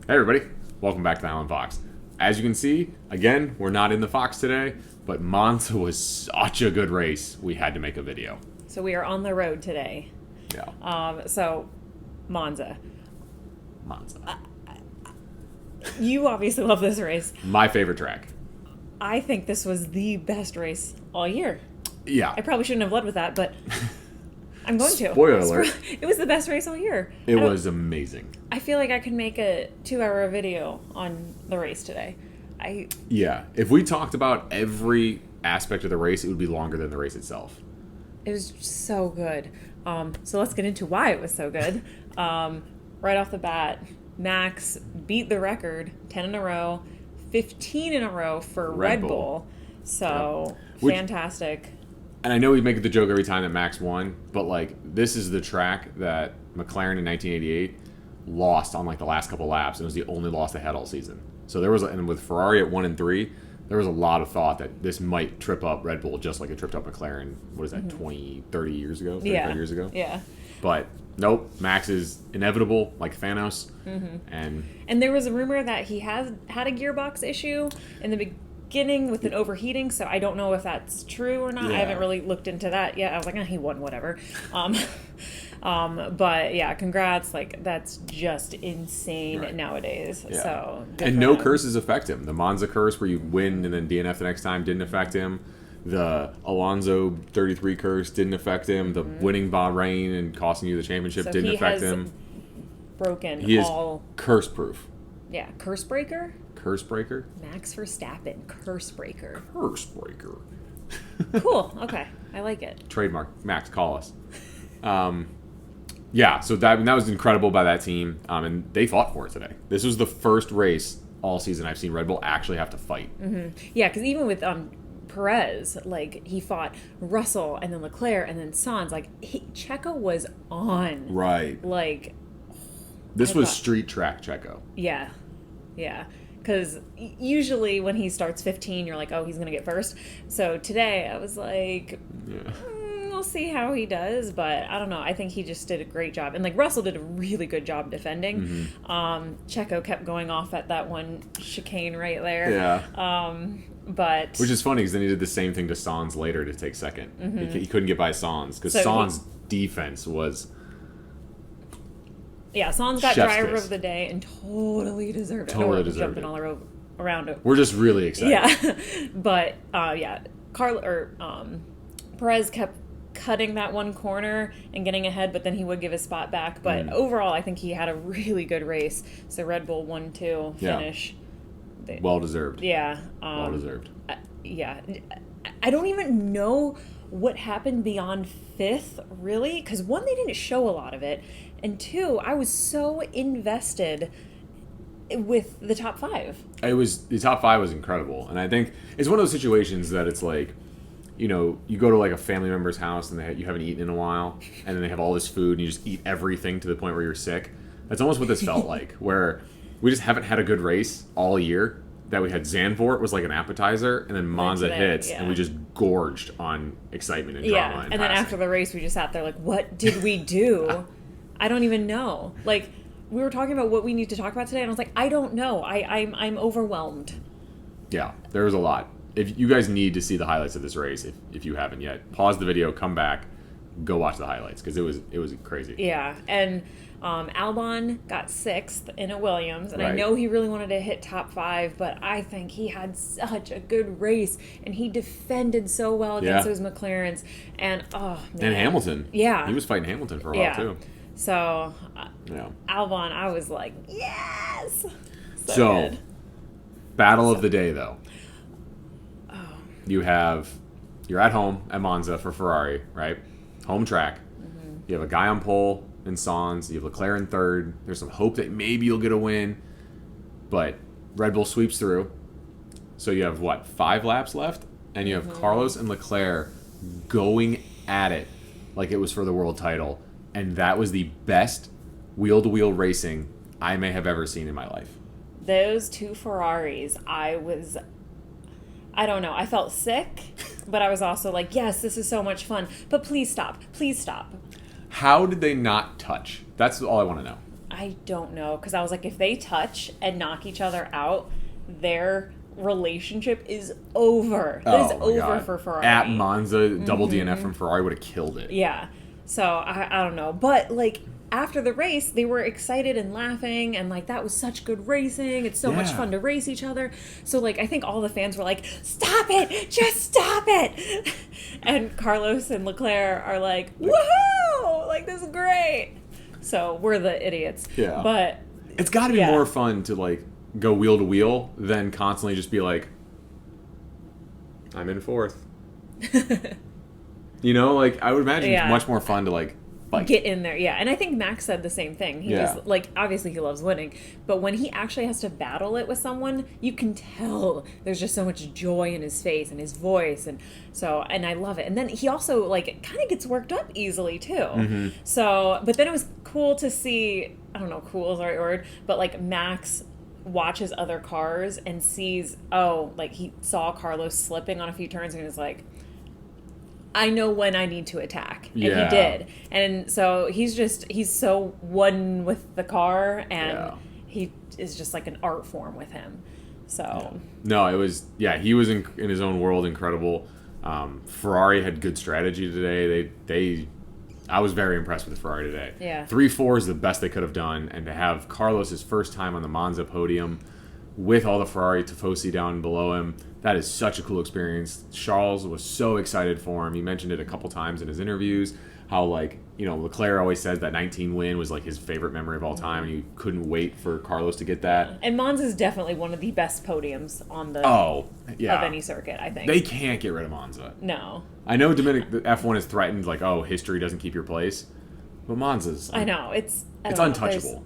Hey everybody, welcome back to the Highland Fox. As you can see, again, we're not in the Fox today, but Monza was such a good race, we had to make a video. So we are on the road today. Yeah. So Monza. Monza. You obviously love this race. My favorite track. I think this was the best race all year. Yeah. I probably shouldn't have led with that, but I'm going to. Spoiler alert. It was the best race all year. It was amazing. I feel like I could make a 2-hour video on the race today. Yeah. If we talked about every aspect of the race, it would be longer than the race itself. It was so good. So let's get into why it was so good. Right off the bat, Max beat the record 10 in a row, 15 in a row for Red Bull. So, yep. Fantastic. And I know we make the joke every time that Max won, but like this is the track that McLaren in 1988 lost on like the last couple laps, and it was the only loss they had all season. So there was, and with Ferrari at 1 and 3, there was a lot of thought that this might trip up Red Bull just like it tripped up McLaren. What is that, 20, 30 years ago? 35 years ago? Yeah. But nope, Max is inevitable, like Thanos. And there was a rumor that he had a gearbox issue in the beginning with an overheating, so I don't know if that's true or not. Yeah. I haven't really looked into that yet. I was like, he won, whatever. But yeah, congrats. Like, that's just insane nowadays. Yeah. So and no curses affect him. The Monza curse where you win and then DNF the next time didn't affect him. The Alonso 33 curse didn't affect him. The winning Bahrain and costing you the championship didn't affect him. Broken. He is all curse proof. Yeah, curse breaker. Curse breaker. Max Verstappen, curse breaker. Curse breaker. Cool. Okay, I like it. Trademark. Max, call us. Yeah, so that was incredible by that team, and they fought for it today. This was the first race all season I've seen Red Bull actually have to fight. Yeah, because even with Perez, like, he fought Russell and then Leclerc and then Sainz. Like, Checo was on. Right. Like, this was street track Checo. Yeah. Because usually when he starts 15, you're like, oh, he's going to get first. So today I was like, we'll see how he does. But I don't know. I think he just did a great job. And, like, Russell did a really good job defending. Checo kept going off at that one chicane right there. Yeah. But which is funny because then he did the same thing to Sainz later to take second. He couldn't get by Sainz because Sainz' defense was... Yeah, Sainz got Chef's driver kiss. of the day and totally deserved it. Totally deserved jumping it. all around it. We're just really excited. Yeah, but Perez kept cutting that one corner and getting ahead, but then he would give his spot back. But overall, I think he had a really good race. So Red Bull 1-2 finish. Well deserved. Yeah. Well deserved. Yeah. I don't even know what happened beyond 5th, really, because 1, they didn't show a lot of it, and 2, I was so invested with the top 5. The top 5 was incredible, and I think it's one of those situations that it's like, you know, you go to like a family member's house and you haven't eaten in a while, and then they have all this food and you just eat everything to the point where you're sick. That's almost what this felt like, where we just haven't had a good race all year. That we had Zandvoort was like an appetizer, and then Monza hits, and we just gorged on excitement and drama. And then after the race, we just sat there like, what did we do? I don't even know. Like, we were talking about what we need to talk about today, and I was like, I don't know. I'm overwhelmed. Yeah, there was a lot. If you guys need to see the highlights of this race, if you haven't yet, pause the video, come back, go watch the highlights, because it was crazy. Yeah, and Albon got 6th in a Williams, and right. I know he really wanted to hit top 5, but I think he had such a good race, and he defended so well against those McLarens, and man. And Hamilton. Yeah. He was fighting Hamilton for a while, too. So, Albon, I was like, yes! So good. Battle of the day, though. You're at home at Monza for Ferrari, right? Home track. You have a guy on pole in Sainz. You have Leclerc in 3rd. There's some hope that maybe you'll get a win. But Red Bull sweeps through. So you have, 5 laps left? And you have Carlos and Leclerc going at it like it was for the world title. And that was the best wheel-to-wheel racing I may have ever seen in my life. Those 2 Ferraris, I don't know. I felt sick, but I was also like, yes, this is so much fun. But please stop. Please stop. How did they not touch? That's all I want to know. I don't know, because I was like, if they touch and knock each other out, their relationship is over. It is over God. for Ferrari. At Monza, double DNF from Ferrari would have killed it. Yeah. So I don't know, but like after the race, they were excited and laughing, and like that was such good racing. It's so much fun to race each other. So like I think all the fans were like, "Stop it! Just stop it!" And Carlos and Leclerc are like, "Woohoo! Like this is great." So we're the idiots. Yeah. But it's got to be more fun to like go wheel to wheel than constantly just be like, "I'm in fourth." You know, like I would imagine it's much more fun to like fight. Get in there, yeah. And I think Max said the same thing. He just like obviously he loves winning, but when he actually has to battle it with someone, you can tell there's just so much joy in his face and his voice, and I love it. And then he also like kind of gets worked up easily too. Mm-hmm. So, but then it was cool to see. I don't know, cool is the right word, but like Max watches other cars and sees, like he saw Carlos slipping on a few turns and he was like, I know when I need to attack. And he did. And so he's so one with the car, and he is just like an art form with him. So. No, it was, he was in his own world, incredible. Ferrari had good strategy today. I was very impressed with the Ferrari today. Yeah. 3-4 is the best they could have done, and to have Carlos's first time on the Monza podium with all the Ferrari Tifosi down below him, that is such a cool experience. Charles was so excited for him. He mentioned it a couple times in his interviews, how like, Leclerc always says that 19 win was like his favorite memory of all time, and he couldn't wait for Carlos to get that. And Monza is definitely one of the best podiums on the of any circuit, I think. They can't get rid of Monza. No. I know the F1 is threatened, like, history doesn't keep your place, but Monza's. I know it's untouchable.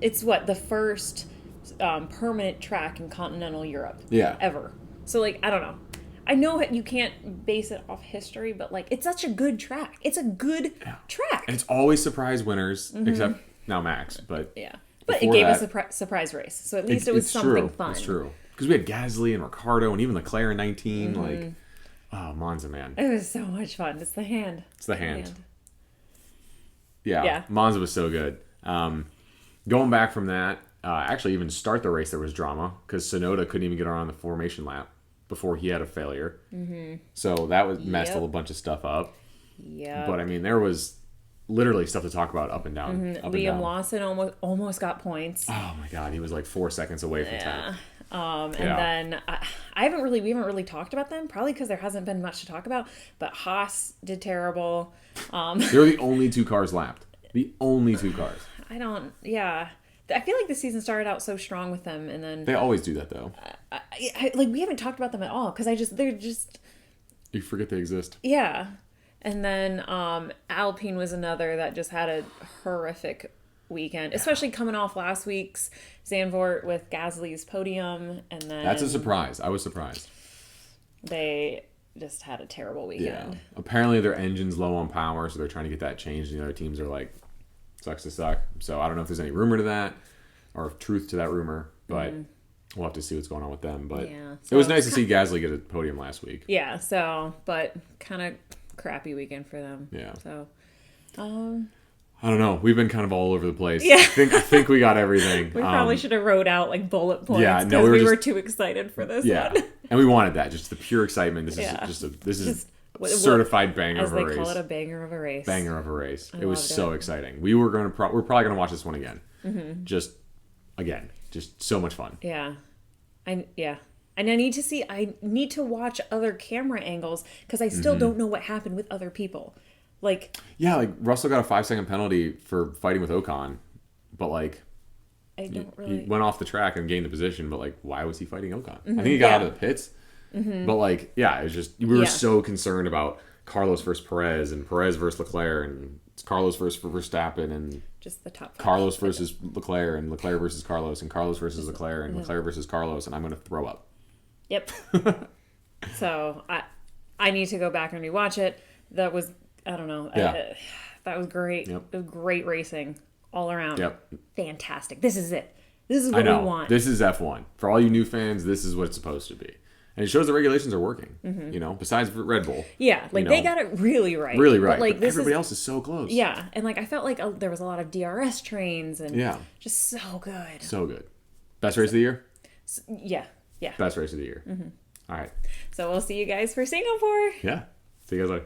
It's what the first permanent track in continental Europe. Ever. So like I don't know. I know you can't base it off history, but like it's such a good track. It's a good track. And it's always surprise winners, except now Max. But but it gave us a surprise race, so at least it was something fun. It's true. Because we had Gasly and Ricciardo and even Leclerc in 19. Like, Monza, man. It was so much fun. It's the hand. Yeah. Monza was so good. Going back from that, actually even start the race there was drama because Tsunoda couldn't even get around the formation lap before he had a failure. So that was messed a bunch of stuff up. But I mean, there was literally stuff to talk about up and down. Liam Lawson almost got points. Oh my God, he was like 4 seconds away from 10. And then we haven't really talked about them, probably because there hasn't been much to talk about. But Haas did terrible. They were the only 2 cars lapped. The only 2 cars. I feel like the season started out so strong with them, and then they always do that though. We haven't talked about them at all because they're just you forget they exist. Yeah, and then Alpine was another that just had a horrific weekend, especially coming off last week's Zandvoort with Gasly's podium, and then that's a surprise. I was surprised. They just had a terrible weekend. Yeah. Apparently their engine's low on power, so they're trying to get that changed. And the other teams are like, sucks to suck. So I don't know if there's any rumor to that or truth to that rumor, but we'll have to see what's going on with them. But it was nice to see Gasly get a podium last week. Yeah. So, but kind of crappy weekend for them. Yeah. So, I don't know. We've been kind of all over the place. Yeah. I think we got everything. We probably should have wrote out like bullet points. Yeah, no, we were too excited for this one. And we wanted that, just the pure excitement. This is certified banger of a race. As they call it, a banger of a race. Banger of a race. It was so exciting. We're probably gonna watch this one again. Just so much fun. Yeah. And I need to watch other camera angles because I still don't know what happened with other people. Like Russell got a 5-second penalty for fighting with Ocon, but like he went off the track and gained the position, but like why was he fighting Ocon? I think he got out of the pits. But like it was just we were so concerned about Carlos versus Perez and Perez versus Leclerc and Carlos versus Verstappen and just the top 5. Carlos versus Leclerc and Leclerc versus Carlos and Carlos versus Leclerc and Leclerc versus Carlos, and I'm gonna throw up. Yep. So I need to go back and rewatch it. That was I don't know. That was great. Yep. It was great racing all around. Yep. Fantastic. This is it. This is what we want. This is F1. For all you new fans, this is what it's supposed to be. And it shows the regulations are working. You know, besides Red Bull. Yeah, like you they know, got it really right. Really right. But, like, but everybody else is so close. Yeah, and like I felt like there was a lot of DRS trains and Yeah. just so good. So good. Best race of the year? Yeah. Best race of the year. All right. So we'll see you guys for Singapore. Yeah. See you guys later.